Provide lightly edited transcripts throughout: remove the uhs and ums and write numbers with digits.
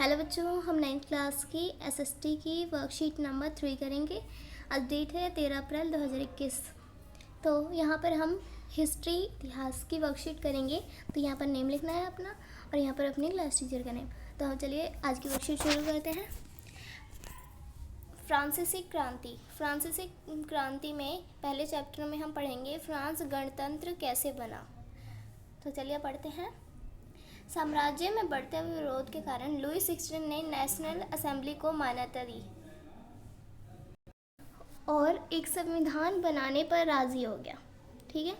Hello बच्चों, हम 9th class की एसएसटी की वर्कशीट नंबर 3 करेंगे। आज डेट है 13 अप्रैल 2021। तो यहाँ पर हम हिस्ट्री इतिहास की वर्कशीट करेंगे। तो यहाँ पर नेम लिखना है अपना और यहाँ पर अपने क्लास टीचर का नेम। तो हम चलिए आज की वर्कशीट शुरू करते हैं। फ्रांसीसी क्रांति। फ्रांसीसी क्रांति में पहले चैप्टर में हम पढ़ेंगे फ्रांस गणतंत्र कैसे बना। तो चलिए पढ़ते हैं। साम्राज्य में बढ़ते हुए विरोध के कारण लुई 16 ने नेशनल असेंबली को मान्यता दी और एक संविधान बनाने पर राजी हो गया। ठीक है।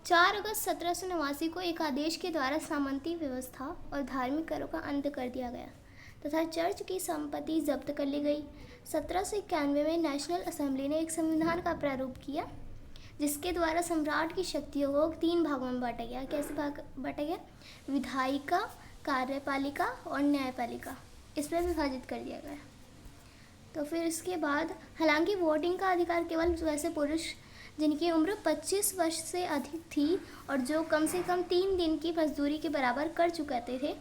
4 अगस्त 1789 को एक आदेश के द्वारा सामंती व्यवस्था और धार्मिक करों का अंत कर दिया गया तथा चर्च की संपत्ति जब्त कर ली गई। 1791 में नेशनल असेंबली ने एक संविधान का प्रारूप किया जिसके द्वारा सम्राट की शक्तियों को 3 भागों में बांटा गया। कैसे भाग बांटा गया? विधायिका, कार्यपालिका और न्यायपालिका, इसमें विभाजित कर दिया गया। तो फिर इसके बाद हालांकि वोटिंग का अधिकार केवल वैसे पुरुष जिनकी उम्र 25 वर्ष से अधिक थी और जो कम से कम 3 दिन की मजदूरी के बराबर कर चुके थे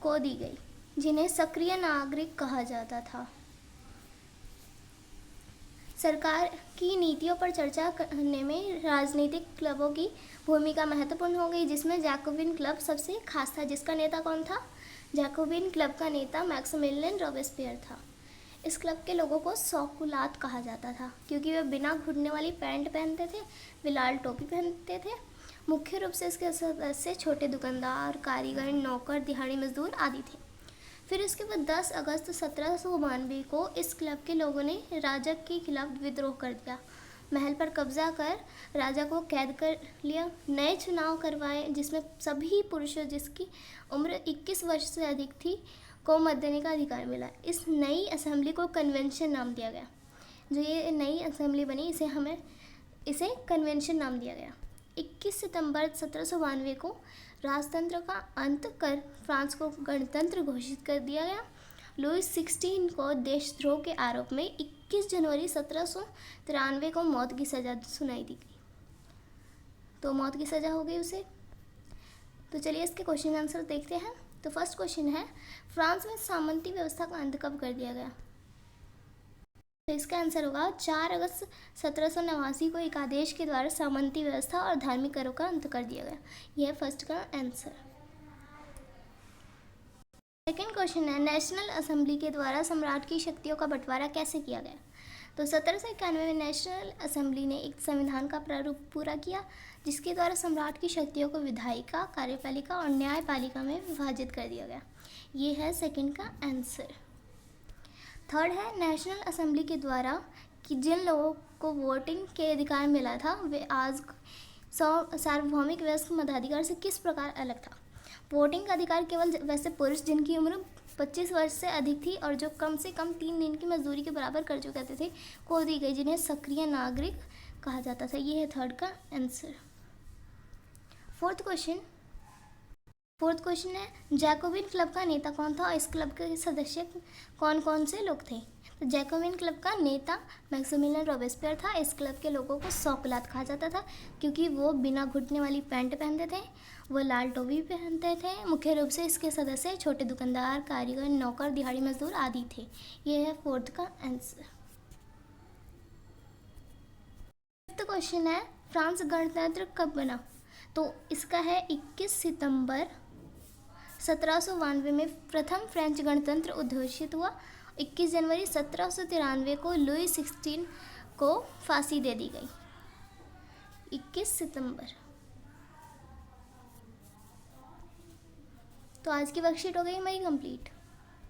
को दी गई, जिन्हें सक्रिय नागरिक कहा जाता था। सरकार की नीतियों पर चर्चा करने में राजनीतिक क्लबों की भूमिका महत्वपूर्ण हो गई, जिसमें जैकोबिन क्लब सबसे खास था। जिसका नेता कौन था? जैकोबिन क्लब का नेता मैक्सिमिलियन रॉबेस्पियर था। इस क्लब के लोगों को सौकुलात कहा जाता था क्योंकि वे बिना घुटने वाली पैंट पहनते थे, वे लाल टोपी पहनते थे। मुख्य रूप से इसके सदस्य छोटे दुकानदार, कारीगर, नौकर, दिहाड़ी मजदूर आदि थे। फिर इसके बाद 10 अगस्त 1792 को इस क्लब के लोगों ने राजा के खिलाफ विद्रोह कर दिया। महल पर कब्जा कर राजा को कैद कर लिया। नए चुनाव करवाए जिसमें सभी पुरुषों जिसकी उम्र 21 वर्ष से अधिक थी को मत देने का अधिकार मिला। इस नई असेंबली को कन्वेंशन नाम दिया गया। जो ये नई असेंबली बनी इसे कन्वेंशन नाम दिया गया। 21 सितंबर 1792 को राजतंत्र का अंत कर फ्रांस को गणतंत्र घोषित कर दिया गया। लुई 16 को देशद्रोह के आरोप में 21 जनवरी 1793 को मौत की सज़ा सुनाई दी गई। तो मौत की सज़ा हो गई उसे। तो चलिए इसके क्वेश्चन आंसर देखते हैं। तो फर्स्ट क्वेश्चन है, फ्रांस में सामंती व्यवस्था का अंत कब कर दिया गया? तो इसका आंसर होगा 4 अगस्त 1789 को एक आदेश के द्वारा सामंती व्यवस्था और धार्मिक करों का अंत कर दिया गया। यह फर्स्ट का आंसर। सेकेंड क्वेश्चन है, नेशनल असेंबली के द्वारा सम्राट की शक्तियों का बंटवारा कैसे किया गया? तो 1791 में नेशनल असेंबली ने एक संविधान का प्रारूप पूरा किया जिसके द्वारा सम्राट की शक्तियों को विधायिका, कार्यपालिका और न्यायपालिका में विभाजित कर दिया गया। ये है सेकेंड का आंसर। थर्ड है, नेशनल असेंबली के द्वारा कि जिन लोगों को वोटिंग के अधिकार मिला था वे आज सार्वभौमिक वयस्क मताधिकार से किस प्रकार अलग था? वोटिंग का अधिकार केवल वैसे पुरुष जिनकी उम्र 25 वर्ष से अधिक थी और जो कम से कम 3 दिन की मजदूरी के बराबर कर चुके थे को दी गई, जिन्हें सक्रिय नागरिक कहा जाता था। ये है थर्ड का आंसर। फोर्थ क्वेश्चन है, जैकोबिन क्लब का नेता कौन था और इस क्लब के सदस्य कौन कौन से लोग थे? तो जैकोबिन क्लब का नेता मैक्सिमिलियन रॉबेस्पियर था। इस क्लब के लोगों को सौकुलात कहा जाता था क्योंकि वो बिना घुटने वाली पैंट पहनते थे, वो लाल टोपी पहनते थे। मुख्य रूप से इसके सदस्य छोटे दुकानदार, कारीगर, नौकर, दिहाड़ी मजदूर आदि थे। ये है फोर्थ का आंसर। फिफ्थ क्वेश्चन है, फ्रांस गणतंत्र कब बना? तो इसका है 21 सितंबर 1792 में प्रथम फ्रेंच गणतंत्र उद्घोषित हुआ। 21 जनवरी 1793 को लुई 16 को फांसी दे दी गई। 21 सितंबर। तो आज की वर्कशीट हो गई हमारी कंप्लीट।